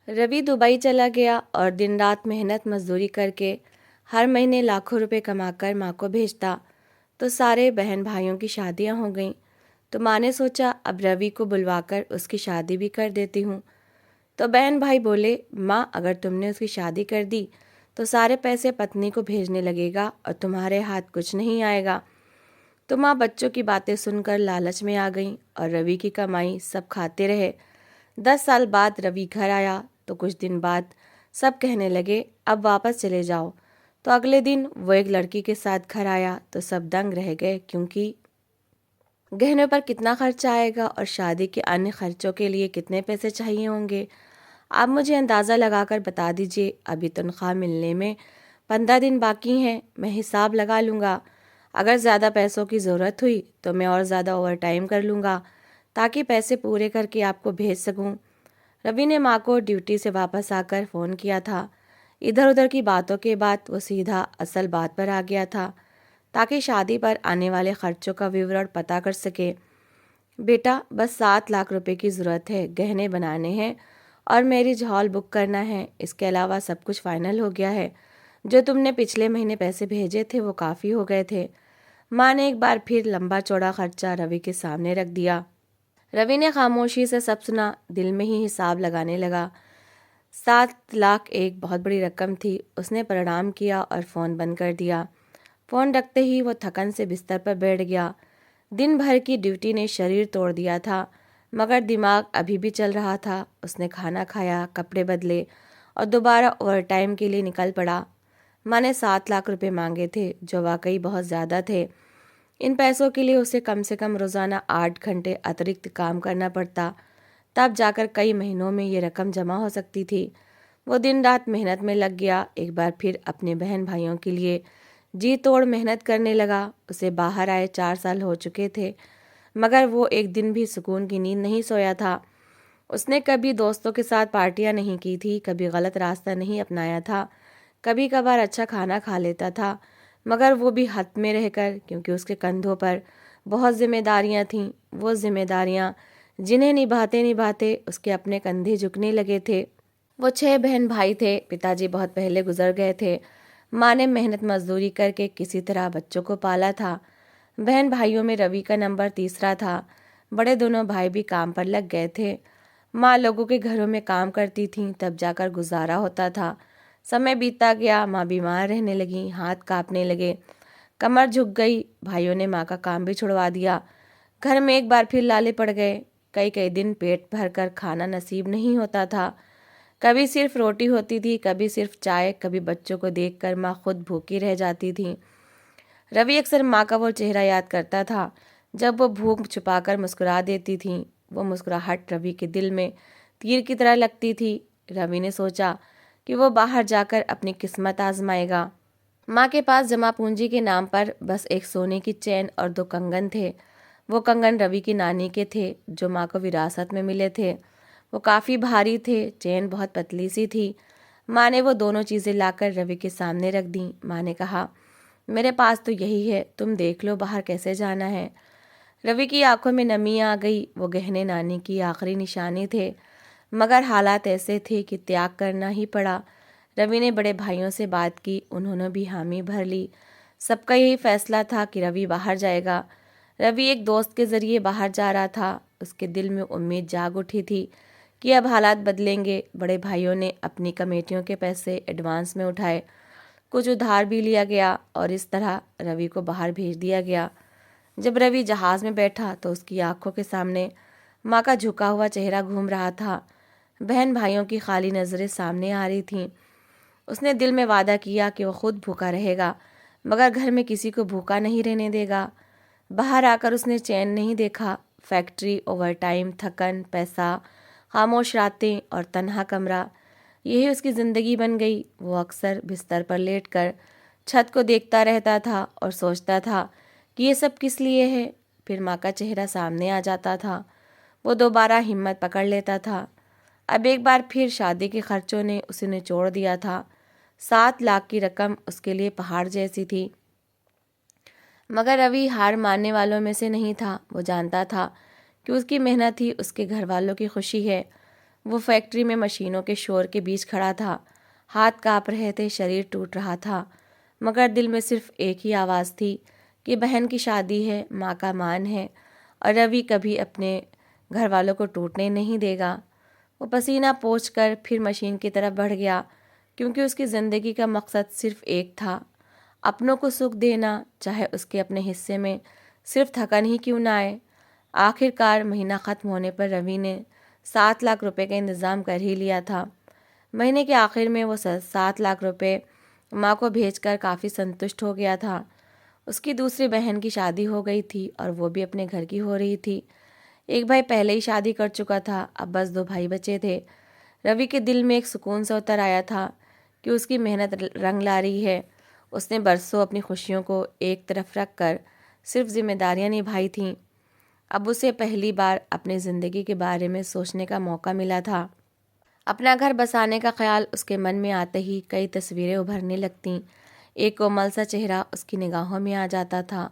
Ravi Dubai चला गया और दिन रात मेहनत मजदूरी करके हर महीने लाखों रुपए कमाकर माँ को भेजता। तो सारे बहन भाइयों की शादियाँ हो गईं। तो माँ ने सोचा अब रवि को बुलवाकर उसकी शादी भी कर देती हूँ। तो बहन भाई बोले, माँ अगर तुमने उसकी शादी कर दी तो सारे पैसे पत्नी को भेजने लगेगा और तुम्हारे हाथ कुछ नहीं आएगा। तो माँ बच्चों की बातें सुनकर लालच में आ गई और रवि की कमाई सब खाते रहे। 10 साल बाद रवि घर आया तो कुछ दिन बाद सब कहने लगे अब वापस चले जाओ। तो अगले दिन वो एक लड़की के साथ घर आया तो सब दंग रह गए, क्योंकि गहनों पर कितना खर्चा आएगा और शादी के अन्य खर्चों के लिए कितने पैसे चाहिए होंगे। आप मुझे अंदाज़ा लगाकर बता दीजिए। अभी तनख्वाह मिलने में 15 दिन बाकी हैं, मैं हिसाब लगा लूँगा। अगर ज़्यादा पैसों की ज़रूरत हुई तो मैं और ज़्यादा ओवर टाइम कर लूँगा ताकि पैसे पूरे करके आपको भेज सकूँ। रवि ने माँ को ड्यूटी से वापस आकर फ़ोन किया था। इधर उधर की बातों के बाद वो सीधा असल बात पर आ गया था ताकि शादी पर आने वाले खर्चों का विवरण पता कर सके। बेटा, बस 7 लाख रुपए की ज़रूरत है, गहने बनाने हैं और मैरिज हॉल बुक करना है। इसके अलावा सब कुछ फाइनल हो गया है। जो तुमने पिछले महीने पैसे भेजे थे वो काफ़ी हो गए थे। माँ ने एक बार फिर लंबा चौड़ा खर्चा रवि के सामने रख दिया। रवि ने खामोशी से सब सुना, दिल में ही हिसाब लगाने लगा। 7 लाख एक बहुत बड़ी रकम थी। उसने प्रणाम किया और फ़ोन बंद कर दिया। फ़ोन रखते ही वो थकन से बिस्तर पर बैठ गया। दिन भर की ड्यूटी ने शरीर तोड़ दिया था, मगर दिमाग अभी भी चल रहा था। उसने खाना खाया, कपड़े बदले और दोबारा ओवरटाइम के लिए निकल पड़ा। माँ ने 7 लाख रुपए मांगे थे, जो वाकई बहुत ज़्यादा थे। इन पैसों के लिए उसे कम से कम रोज़ाना 8 घंटे अतिरिक्त काम करना पड़ता, तब जाकर कई महीनों में ये रकम जमा हो सकती थी। वो दिन रात मेहनत में लग गया। एक बार फिर अपने बहन भाइयों के लिए जी तोड़ मेहनत करने लगा। उसे बाहर आए 4 साल हो चुके थे, मगर वो एक दिन भी सुकून की नींद नहीं सोया था। उसने कभी दोस्तों के साथ पार्टियां नहीं की थी, कभी गलत रास्ता नहीं अपनाया था, कभी कभार अच्छा खाना खा लेता था, मगर वो भी हद में रहकर, क्योंकि उसके कंधों पर बहुत जिम्मेदारियां थीं। वो जिम्मेदारियां जिन्हें निभाते निभाते उसके अपने कंधे झुकने लगे थे। वो 6 बहन भाई थे। पिताजी बहुत पहले गुजर गए थे। माँ ने मेहनत मजदूरी करके किसी तरह बच्चों को पाला था। बहन भाइयों में रवि का नंबर तीसरा था। बड़े दोनों भाई भी काम पर लग गए थे। माँ लोगों के घरों में काम करती थीं, तब जाकर गुजारा होता था। समय बीतता गया, माँ बीमार रहने लगी, हाथ कांपने लगे, कमर झुक गई। भाइयों ने माँ का काम भी छुड़वा दिया। घर में एक बार फिर लाले पड़ गए। कई कई दिन पेट भरकर खाना नसीब नहीं होता था। कभी सिर्फ रोटी होती थी, कभी सिर्फ चाय, कभी बच्चों को देखकर माँ खुद भूखी रह जाती थी। रवि अक्सर माँ का वो चेहरा याद करता था जब वो भूख छुपाकर मुस्कुरा देती थी। वो मुस्कुराहट रवि के दिल में तीर की तरह लगती थी। रवि ने सोचा कि वो बाहर जाकर अपनी किस्मत आजमाएगा। माँ के पास जमा पूंजी के नाम पर बस एक सोने की चेन और 2 कंगन थे। वो कंगन रवि की नानी के थे, जो माँ को विरासत में मिले थे। वो काफ़ी भारी थे, चेन बहुत पतली सी थी। माँ ने वो दोनों चीज़ें लाकर रवि के सामने रख दी। माँ ने कहा, मेरे पास तो यही है, तुम देख लो बाहर कैसे जाना है। रवि की आंखों में नमी आ गई। वो गहने नानी की आखिरी निशानी थे, मगर हालात ऐसे थे कि त्याग करना ही पड़ा। रवि ने बड़े भाइयों से बात की, उन्होंने भी हामी भर ली। सबका यही फैसला था कि रवि बाहर जाएगा। रवि एक दोस्त के ज़रिए बाहर जा रहा था। उसके दिल में उम्मीद जाग उठी थी कि अब हालात बदलेंगे। बड़े भाइयों ने अपनी कमेटियों के पैसे एडवांस में उठाए, कुछ उधार भी लिया गया और इस तरह रवि को बाहर भेज दिया गया। जब रवि जहाज़ में बैठा तो उसकी आंखों के सामने माँ का झुका हुआ चेहरा घूम रहा था। बहन भाइयों की खाली नज़रें सामने आ रही थीं। उसने दिल में वादा किया कि वो खुद भूखा रहेगा, मगर घर में किसी को भूखा नहीं रहने देगा। बाहर आकर उसने चैन नहीं देखा। फैक्ट्री, ओवरटाइम, थकन, पैसा, खामोश रातें और तन्हा कमरा, यही उसकी ज़िंदगी बन गई। वो अक्सर बिस्तर पर लेटकर छत को देखता रहता था और सोचता था कि ये सब किस लिए है। फिर माँ का चेहरा सामने आ जाता था। वो दोबारा हिम्मत पकड़ लेता था। अब एक बार फिर शादी के खर्चों ने उसे निचोड़ दिया था। 7 लाख की रकम उसके लिए पहाड़ जैसी थी, मगर रवि हार मानने वालों में से नहीं था। वो जानता था कि उसकी मेहनत ही उसके घर वालों की खुशी है। वो फैक्ट्री में मशीनों के शोर के बीच खड़ा था। हाथ काँप रहे थे, शरीर टूट रहा था, मगर दिल में सिर्फ एक ही आवाज़ थी कि बहन की शादी है, माँ का मान है और रवि कभी अपने घर वालों को टूटने नहीं देगा। वो पसीना पोंछकर फिर मशीन की तरफ बढ़ गया, क्योंकि उसकी ज़िंदगी का मकसद सिर्फ एक था, अपनों को सुख देना, चाहे उसके अपने हिस्से में सिर्फ थकन ही क्यों ना आए। आखिरकार महीना ख़त्म होने पर रवि ने 7 लाख रुपए का इंतज़ाम कर ही लिया था। महीने के आखिर में वो 7 लाख रुपए माँ को भेजकर काफ़ी संतुष्ट हो गया था। उसकी दूसरी बहन की शादी हो गई थी और वो भी अपने घर की हो रही थी। एक भाई पहले ही शादी कर चुका था, अब बस 2 भाई बचे थे। रवि के दिल में एक सुकून सा उतर आया था कि उसकी मेहनत रंग ला रही है। उसने बरसों अपनी खुशियों को एक तरफ रख कर सिर्फ जिम्मेदारियां निभाई थीं। अब उसे पहली बार अपनी ज़िंदगी के बारे में सोचने का मौका मिला था। अपना घर बसाने का ख्याल उसके मन में आते ही कई तस्वीरें उभरने लगतीं। एक कोमल सा चेहरा उसकी निगाहों में आ जाता था,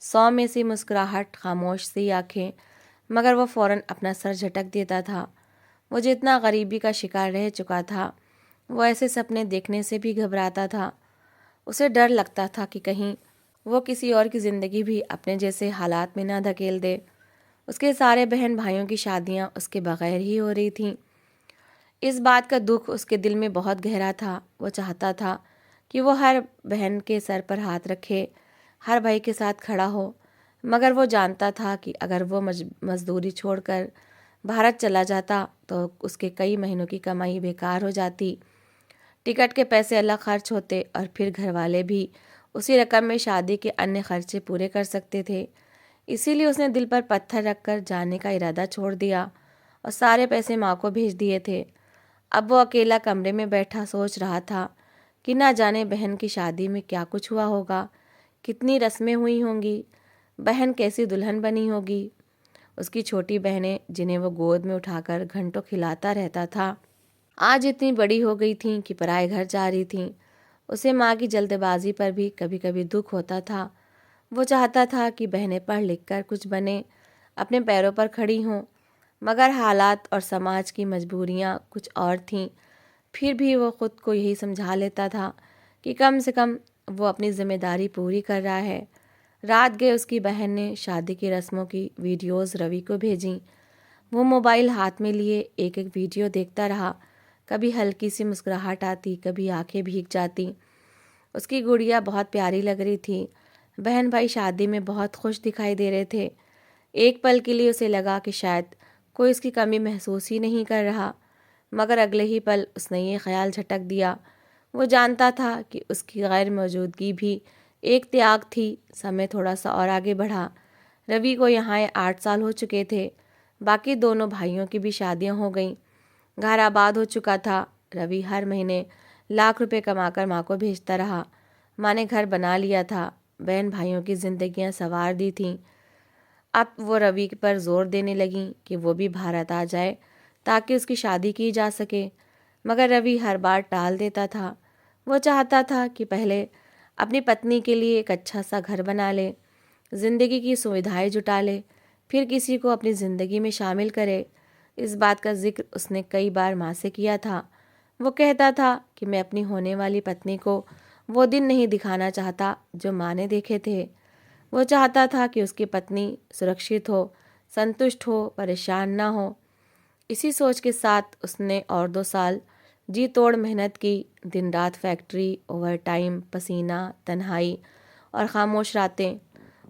100 में सी मुस्कुराहट, खामोश सी आंखें, मगर वो फ़ौरन अपना सर झटक देता था। वो जितना गरीबी का शिकार रह चुका था, वो ऐसे सपने देखने से भी घबराता था। उसे डर लगता था कि कहीं वो किसी और की ज़िंदगी भी अपने जैसे हालात में ना धकेल दे। उसके सारे बहन भाइयों की शादियां उसके बगैर ही हो रही थीं। इस बात का दुख उसके दिल में बहुत गहरा था। वो चाहता था कि वो हर बहन के सर पर हाथ रखे, हर भाई के साथ खड़ा हो, मगर वो जानता था कि अगर वो मजदूरी छोड़कर भारत चला जाता तो उसके कई महीनों की कमाई बेकार हो जाती। टिकट के पैसे अलग खर्च होते और फिर घर वाले भी उसी रकम में शादी के अन्य खर्चे पूरे कर सकते थे। इसीलिए उसने दिल पर पत्थर रखकर जाने का इरादा छोड़ दिया और सारे पैसे माँ को भेज दिए थे। अब वो अकेला कमरे में बैठा सोच रहा था कि ना जाने बहन की शादी में क्या कुछ हुआ होगा, कितनी रस्में हुई होंगी, बहन कैसी दुल्हन बनी होगी। उसकी छोटी बहनें जिन्हें वो गोद में उठाकर घंटों खिलाता रहता था, आज इतनी बड़ी हो गई थीं कि पराए घर जा रही थीं। उसे माँ की जल्दबाजी पर भी कभी कभी दुख होता था। वो चाहता था कि बहनें पढ़ लिख कर कुछ बने, अपने पैरों पर खड़ी हों, मगर हालात और समाज की मजबूरियाँ कुछ और थीं। फिर भी वो खुद को यही समझा लेता था कि कम से कम वो अपनी जिम्मेदारी पूरी कर रहा है। रात गए उसकी बहन ने शादी की रस्मों की वीडियोस रवि को भेजीं। वो मोबाइल हाथ में लिए एक एक वीडियो देखता रहा। कभी हल्की सी मुस्कुराहट आती, कभी आंखें भीग जाती। उसकी गुड़िया बहुत प्यारी लग रही थी। बहन भाई शादी में बहुत खुश दिखाई दे रहे थे। एक पल के लिए उसे लगा कि शायद कोई इसकी कमी महसूस ही नहीं कर रहा, मगर अगले ही पल उसने ये ख्याल झटक दिया। वो जानता था कि उसकी गैर मौजूदगी भी एक त्याग थी। समय थोड़ा सा और आगे बढ़ा। रवि को यहाँ 8 साल हो चुके थे। बाकी दोनों भाइयों की भी शादियाँ हो गईं। घर आबाद हो चुका था। रवि हर महीने लाख रुपए कमाकर माँ को भेजता रहा। माँ ने घर बना लिया था, बहन भाइयों की जिंदगियाँ संवार दी थीं। अब वो रवि पर जोर देने लगी कि वो भी भारत आ जाए ताकि उसकी शादी की जा सके, मगर रवि हर बार टाल देता था। वो चाहता था कि पहले अपनी पत्नी के लिए एक अच्छा सा घर बना ले, ज़िंदगी की सुविधाएं जुटा ले, फिर किसी को अपनी ज़िंदगी में शामिल करे। इस बात का जिक्र उसने कई बार माँ से किया था। वो कहता था कि मैं अपनी होने वाली पत्नी को वो दिन नहीं दिखाना चाहता जो माँ ने देखे थे। वो चाहता था कि उसकी पत्नी सुरक्षित हो, संतुष्ट हो, परेशान ना हो। इसी सोच के साथ उसने और 2 साल जी तोड़ मेहनत की। दिन रात फैक्ट्री, ओवर टाइम, पसीना, तन्हाई और खामोश रातें।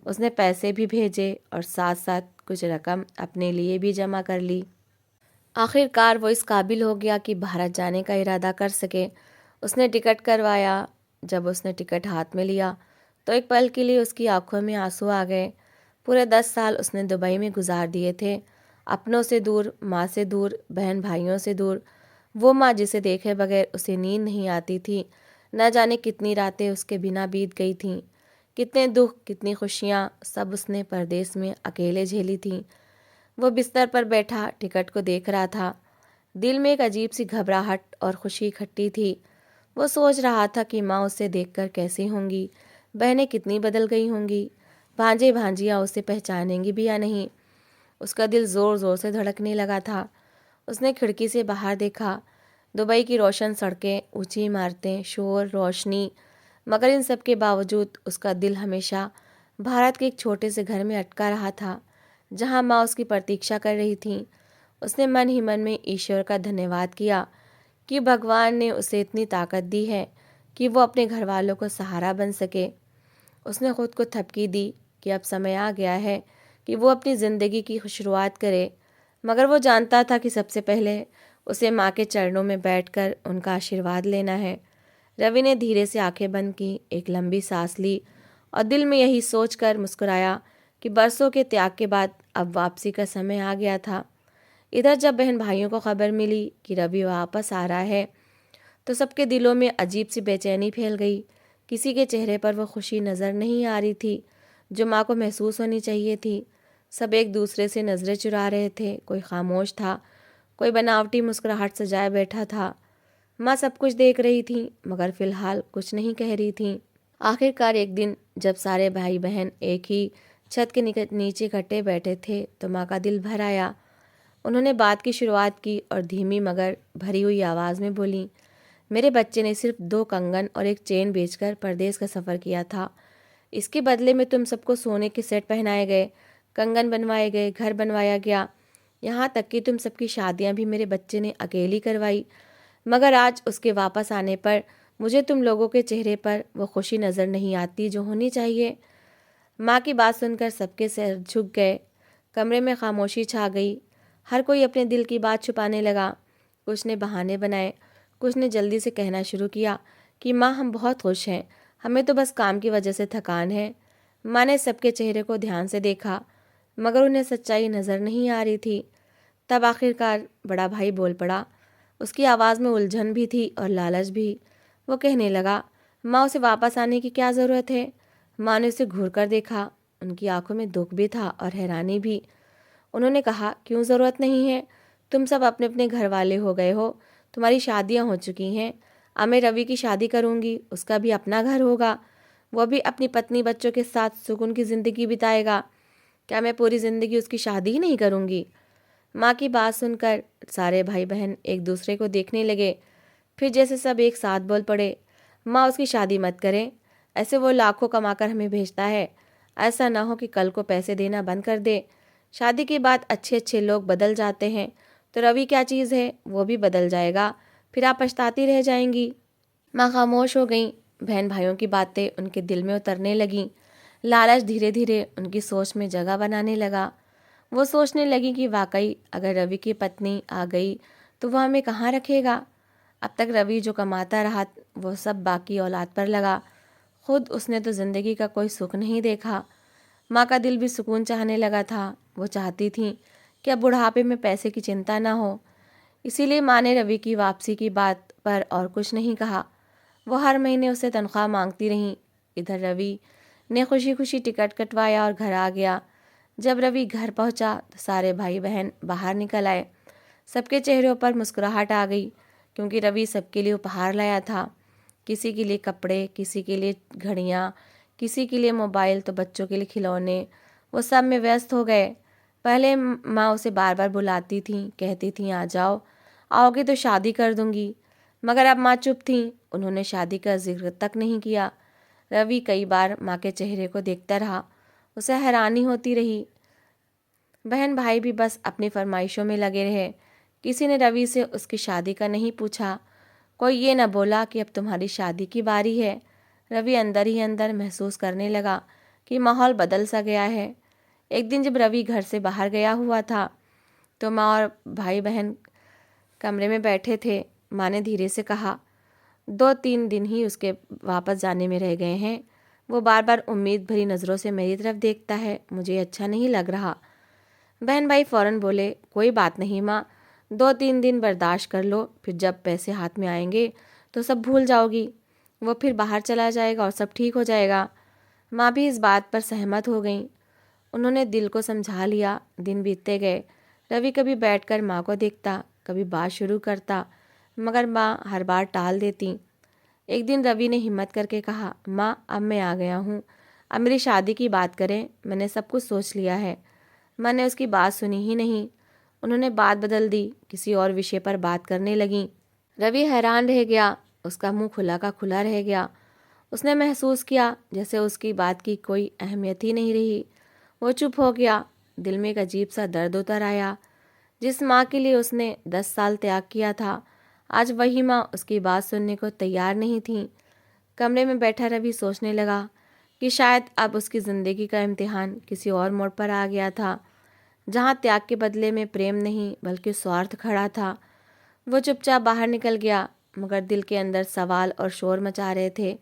उसने पैसे भी भेजे और साथ साथ कुछ रकम अपने लिए भी जमा कर ली। आखिरकार वो इस काबिल हो गया कि भारत जाने का इरादा कर सके। उसने टिकट करवाया। जब उसने टिकट हाथ में लिया तो एक पल के लिए उसकी आंखों में आंसू आ गए। पूरे 10 साल उसने दुबई में गुजार दिए थे, अपनों से दूर, माँ से दूर, बहन भाइयों से दूर। वो माँ जिसे देखे बगैर उसे नींद नहीं आती थी। न जाने कितनी रातें उसके बिना बीत गई थीं। कितने दुख, कितनी खुशियाँ, सब उसने परदेश में अकेले झेली थीं। वो बिस्तर पर बैठा टिकट को देख रहा था। दिल में एक अजीब सी घबराहट और खुशी इकट्ठी थी। वो सोच रहा था कि माँ उसे देखकर कैसी होंगी, बहनें कितनी बदल गई होंगी, भांजे भांजियाँ उसे पहचानेंगी भी या नहीं। उसका दिल ज़ोर ज़ोर से धड़कने लगा था। उसने खिड़की से बाहर देखा। दुबई की रोशन सड़कें, ऊंची इमारतें, शोर, रोशनी, मगर इन सब के बावजूद उसका दिल हमेशा भारत के एक छोटे से घर में अटका रहा था, जहां माँ उसकी प्रतीक्षा कर रही थी। उसने मन ही मन में ईश्वर का धन्यवाद किया कि भगवान ने उसे इतनी ताकत दी है कि वो अपने घर वालों को सहारा बन सके। उसने खुद को थपकी दी कि अब समय आ गया है कि वो अपनी ज़िंदगी की शुरुआत करे, मगर वो जानता था कि सबसे पहले उसे माँ के चरणों में बैठकर उनका आशीर्वाद लेना है। रवि ने धीरे से आंखें बंद की, एक लंबी सांस ली और दिल में यही सोचकर मुस्कुराया कि बरसों के त्याग के बाद अब वापसी का समय आ गया था। इधर जब बहन भाइयों को खबर मिली कि रवि वापस आ रहा है, तो सबके दिलों में अजीब सी बेचैनी फैल गई। किसी के चेहरे पर वो खुशी नज़र नहीं आ रही थी जो माँ को महसूस होनी चाहिए थी। सब एक दूसरे से नज़रें चुरा रहे थे, कोई खामोश था, कोई बनावटी मुस्कुराहट सजाए बैठा था। माँ सब कुछ देख रही थी, मगर फिलहाल कुछ नहीं कह रही थी। आखिरकार एक दिन जब सारे भाई बहन एक ही छत के नीचे इकट्ठे बैठे थे, तो माँ का दिल भर आया। उन्होंने बात की शुरुआत की और धीमी मगर भरी हुई आवाज़ में बोली, मेरे बच्चे ने सिर्फ 2 कंगन और एक चेन बेचकर परदेश का सफ़र किया था। इसके बदले में तुम सबको सोने के सेट पहनाए गए, कंगन बनवाए गए, घर बनवाया गया, यहाँ तक कि तुम सबकी शादियाँ भी मेरे बच्चे ने अकेली करवाई। मगर आज उसके वापस आने पर मुझे तुम लोगों के चेहरे पर वो खुशी नज़र नहीं आती जो होनी चाहिए। माँ की बात सुनकर सबके सिर झुक गए। कमरे में खामोशी छा गई। हर कोई अपने दिल की बात छुपाने लगा। कुछ ने बहाने बनाए, कुछ ने जल्दी से कहना शुरू किया कि माँ हम बहुत खुश हैं, हमें तो बस काम की वजह से थकान है। माँ ने सबके चेहरे को ध्यान से देखा, मगर उन्हें सच्चाई नज़र नहीं आ रही थी। तब आखिरकार बड़ा भाई बोल पड़ा। उसकी आवाज़ में उलझन भी थी और लालच भी। वो कहने लगा, माँ उसे वापस आने की क्या ज़रूरत है? माँ ने उसे घूर कर देखा। उनकी आंखों में दुख भी था और हैरानी भी। उन्होंने कहा, क्यों ज़रूरत नहीं है? तुम सब अपने अपने घर वाले हो गए हो, तुम्हारी शादियाँ हो चुकी हैं। अब मैं रवि की शादी करूँगी, उसका भी अपना घर होगा, वो भी अपनी पत्नी बच्चों के साथ सुकून की ज़िंदगी बिताएगा। क्या मैं पूरी ज़िंदगी उसकी शादी ही नहीं करूँगी? माँ की बात सुनकर सारे भाई बहन एक दूसरे को देखने लगे। फिर जैसे सब एक साथ बोल पड़े, माँ उसकी शादी मत करें, ऐसे वो लाखों कमाकर हमें भेजता है। ऐसा ना हो कि कल को पैसे देना बंद कर दे। शादी के बाद अच्छे अच्छे लोग बदल जाते हैं, तो रवि क्या चीज़ है, वो भी बदल जाएगा, फिर आप पछताती रह जाएंगी। माँ खामोश हो गई। बहन भाइयों की बातें उनके दिल में उतरने लगीं। लालच धीरे धीरे उनकी सोच में जगह बनाने लगा। वो सोचने लगी कि वाकई अगर रवि की पत्नी आ गई तो वह हमें कहाँ रखेगा। अब तक रवि जो कमाता रहा वो सब बाकी औलाद पर लगा, खुद उसने तो ज़िंदगी का कोई सुख नहीं देखा। माँ का दिल भी सुकून चाहने लगा था। वो चाहती थी कि अब बुढ़ापे में पैसे की चिंता ना हो। इसीलिए माँ ने रवि की वापसी की बात पर और कुछ नहीं कहा। वो हर महीने उससे तनख्वाह मांगती रहीं। इधर रवि ने खुशी खुशी टिकट कटवाया और घर आ गया। जब रवि घर पहुंचा तो सारे भाई बहन बाहर निकल आए। सबके चेहरों पर मुस्कुराहट आ गई, क्योंकि रवि सबके लिए उपहार लाया था। किसी के लिए कपड़े, किसी के लिए घड़ियाँ, किसी के लिए मोबाइल, तो बच्चों के लिए खिलौने। वो सब में व्यस्त हो गए। पहले माँ उसे बार बार बुलाती थी, कहती थी आ जाओ, आओगे तो शादी कर दूंगी, मगर अब माँ चुप थी। उन्होंने शादी का जिक्र तक नहीं किया। रवि कई बार माँ के चेहरे को देखता रहा। उसे हैरानी होती रही। बहन भाई भी बस अपनी फरमाइशों में लगे रहे। किसी ने रवि से उसकी शादी का नहीं पूछा। कोई ये न बोला कि अब तुम्हारी शादी की बारी है। रवि अंदर ही अंदर महसूस करने लगा कि माहौल बदल सा गया है। एक दिन जब रवि घर से बाहर गया हुआ था, तो माँ और भाई बहन कमरे में बैठे थे। माँ ने धीरे से कहा, 2-3 दिन ही उसके वापस जाने में रह गए हैं। वो बार बार उम्मीद भरी नज़रों से मेरी तरफ देखता है, मुझे अच्छा नहीं लग रहा। बहन भाई फौरन बोले, कोई बात नहीं माँ, 2-3 दिन बर्दाश्त कर लो, फिर जब पैसे हाथ में आएंगे तो सब भूल जाओगी। वो फिर बाहर चला जाएगा और सब ठीक हो जाएगा। माँ भी इस बात पर सहमत हो गई। उन्होंने दिल को समझा लिया। दिन बीतते गए। रवि कभी बैठकर माँ को देखता, कभी बात शुरू करता, मगर माँ हर बार टाल देती। एक दिन रवि ने हिम्मत करके कहा, माँ अब मैं आ गया हूँ, अब मेरी शादी की बात करें, मैंने सब कुछ सोच लिया है। माँ ने उसकी बात सुनी ही नहीं। उन्होंने बात बदल दी, किसी और विषय पर बात करने लगीं। रवि हैरान रह गया, उसका मुंह खुला का खुला रह गया। उसने महसूस किया जैसे उसकी बात की कोई अहमियत ही नहीं रही। वो चुप हो गया। दिल में एक अजीब सा दर्द उतर आया। जिस माँ के लिए उसने 10 साल त्याग किया था, आज वही माँ उसकी बात सुनने को तैयार नहीं थी। कमरे में बैठा रवि सोचने लगा कि शायद अब उसकी ज़िंदगी का इम्तिहान किसी और मोड़ पर आ गया था, जहाँ त्याग के बदले में प्रेम नहीं बल्कि स्वार्थ खड़ा था। वो चुपचाप बाहर निकल गया, मगर दिल के अंदर सवाल और शोर मचा रहे थे।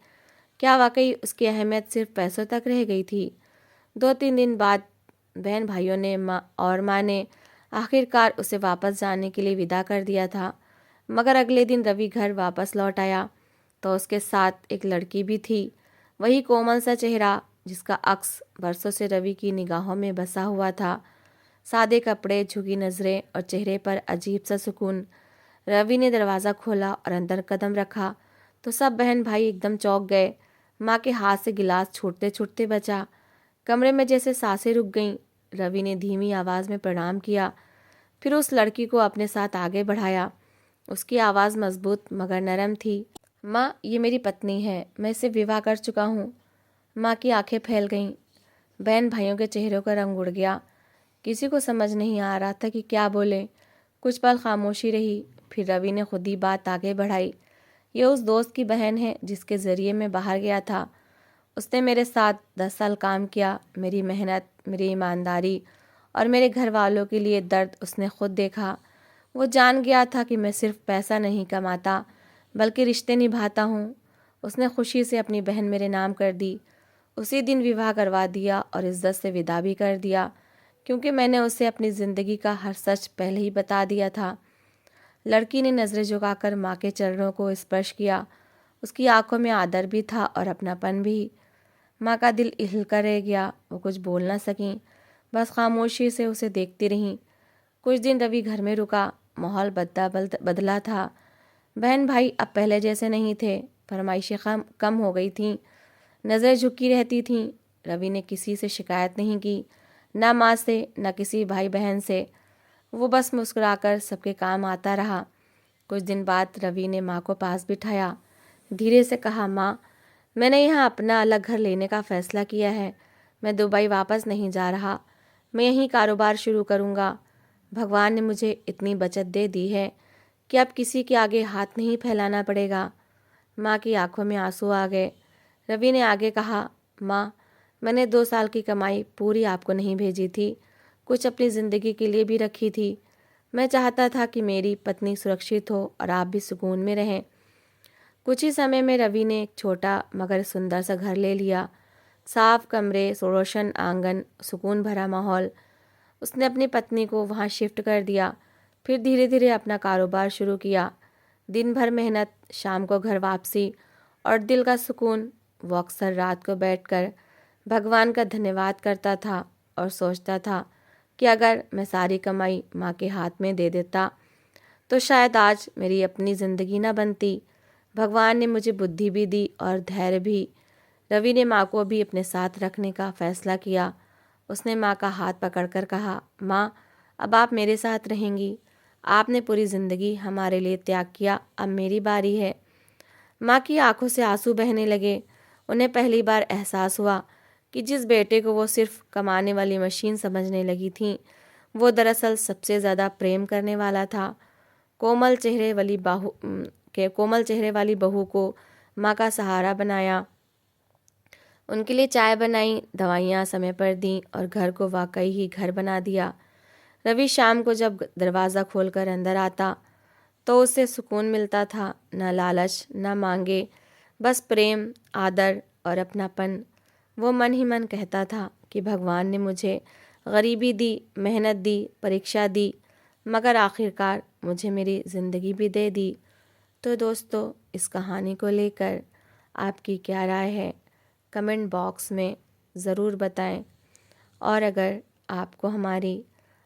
क्या वाकई उसकी अहमियत सिर्फ पैसों तक रह गई थी? 2-3 दिन बाद बहन भाइयों ने माँ ने आखिरकार उसे वापस जाने के लिए विदा कर दिया था। मगर अगले दिन रवि घर वापस लौट आया तो उसके साथ एक लड़की भी थी। वही कोमल सा चेहरा जिसका अक्स बरसों से रवि की निगाहों में बसा हुआ था। सादे कपड़े, झुकी नज़रें और चेहरे पर अजीब सा सुकून। रवि ने दरवाज़ा खोला और अंदर कदम रखा तो सब बहन भाई एकदम चौंक गए। माँ के हाथ से गिलास छूटते छूटते बचा। कमरे में जैसे सांसें रुक गईं। रवि ने धीमी आवाज़ में प्रणाम किया, फिर उस लड़की को अपने साथ आगे बढ़ाया। उसकी आवाज़ मजबूत मगर नरम थी। माँ, ये मेरी पत्नी है, मैं इससे विवाह कर चुका हूँ। माँ की आंखें फैल गईं। बहन भाइयों के चेहरों का रंग उड़ गया। किसी को समझ नहीं आ रहा था कि क्या बोले। कुछ पल खामोशी रही, फिर रवि ने खुद ही बात आगे बढ़ाई। ये उस दोस्त की बहन है जिसके ज़रिए मैं बाहर गया था। उसने मेरे साथ 10 साल काम किया। मेरी मेहनत, मेरी ईमानदारी और मेरे घर वालों के लिए दर्द उसने खुद देखा। वो जान गया था कि मैं सिर्फ पैसा नहीं कमाता बल्कि रिश्ते निभाता हूँ। उसने खुशी से अपनी बहन मेरे नाम कर दी। उसी दिन विवाह करवा दिया और इज्जत से विदा भी कर दिया, क्योंकि मैंने उसे अपनी ज़िंदगी का हर सच पहले ही बता दिया था। लड़की ने नज़रें झुकाकर माँ के चरणों को स्पर्श किया। उसकी आंखों में आदर भी था और अपनापन भी। माँ का दिल हिलकर रह गया। वो कुछ बोल ना सकीं, बस खामोशी से उसे देखती रहीं। कुछ दिन रवि घर में रुका। माहौल बदला था। बहन भाई अब पहले जैसे नहीं थे। फरमाइशें कम हो गई थीं। नज़रें झुकी रहती थीं। रवि ने किसी से शिकायत नहीं की, ना माँ से, ना किसी भाई बहन से। वो बस मुस्कुराकर सबके काम आता रहा। कुछ दिन बाद रवि ने माँ को पास बिठाया। धीरे से कहा, माँ, मैंने यहाँ अपना अलग घर लेने का फ़ैसला किया है। मैं दुबई वापस नहीं जा रहा। मैं यहीं कारोबार शुरू करूँगा। भगवान ने मुझे इतनी बचत दे दी है कि अब किसी के आगे हाथ नहीं फैलाना पड़ेगा। माँ की आंखों में आंसू आ गए। रवि ने आगे कहा, माँ, मैंने 2 साल की कमाई पूरी आपको नहीं भेजी थी, कुछ अपनी ज़िंदगी के लिए भी रखी थी। मैं चाहता था कि मेरी पत्नी सुरक्षित हो और आप भी सुकून में रहें। कुछ ही समय में रवि ने एक छोटा मगर सुंदर सा घर ले लिया। साफ कमरे, रोशन आंगन, सुकून भरा माहौल। उसने अपनी पत्नी को वहाँ शिफ्ट कर दिया। फिर धीरे धीरे अपना कारोबार शुरू किया। दिन भर मेहनत, शाम को घर वापसी और दिल का सुकून। वो अक्सर रात को बैठकर भगवान का धन्यवाद करता था और सोचता था कि अगर मैं सारी कमाई माँ के हाथ में दे देता तो शायद आज मेरी अपनी ज़िंदगी ना बनती। भगवान ने मुझे बुद्धि भी दी और धैर्य भी। रवि ने माँ को भी अपने साथ रखने का फैसला किया। उसने माँ का हाथ पकड़कर कहा, माँ, अब आप मेरे साथ रहेंगी। आपने पूरी ज़िंदगी हमारे लिए त्याग किया, अब मेरी बारी है। माँ की आंखों से आंसू बहने लगे। उन्हें पहली बार एहसास हुआ कि जिस बेटे को वो सिर्फ कमाने वाली मशीन समझने लगी थी, वो दरअसल सबसे ज़्यादा प्रेम करने वाला था। कोमल चेहरे वाली बहू को माँ का सहारा बनाया। उनके लिए चाय बनाई, दवाइयाँ समय पर दी और घर को वाकई ही घर बना दिया। रवि शाम को जब दरवाज़ा खोलकर अंदर आता तो उससे सुकून मिलता था। न लालच, न मांगे, बस प्रेम, आदर और अपनापन। वो मन ही मन कहता था कि भगवान ने मुझे गरीबी दी, मेहनत दी, परीक्षा दी, मगर आखिरकार मुझे मेरी ज़िंदगी भी दे दी। तो दोस्तों, इस कहानी को लेकर आपकी क्या राय है, कमेंट बॉक्स में ज़रूर बताएं। और अगर आपको हमारी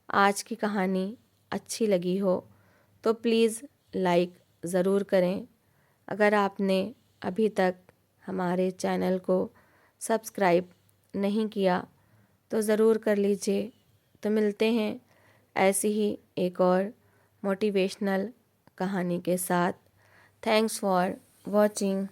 आज की कहानी अच्छी लगी हो तो प्लीज़ लाइक ज़रूर करें। अगर आपने अभी तक हमारे चैनल को सब्सक्राइब नहीं किया तो ज़रूर कर लीजिए। तो मिलते हैं ऐसी ही एक और मोटिवेशनल कहानी के साथ। Thanks for watching.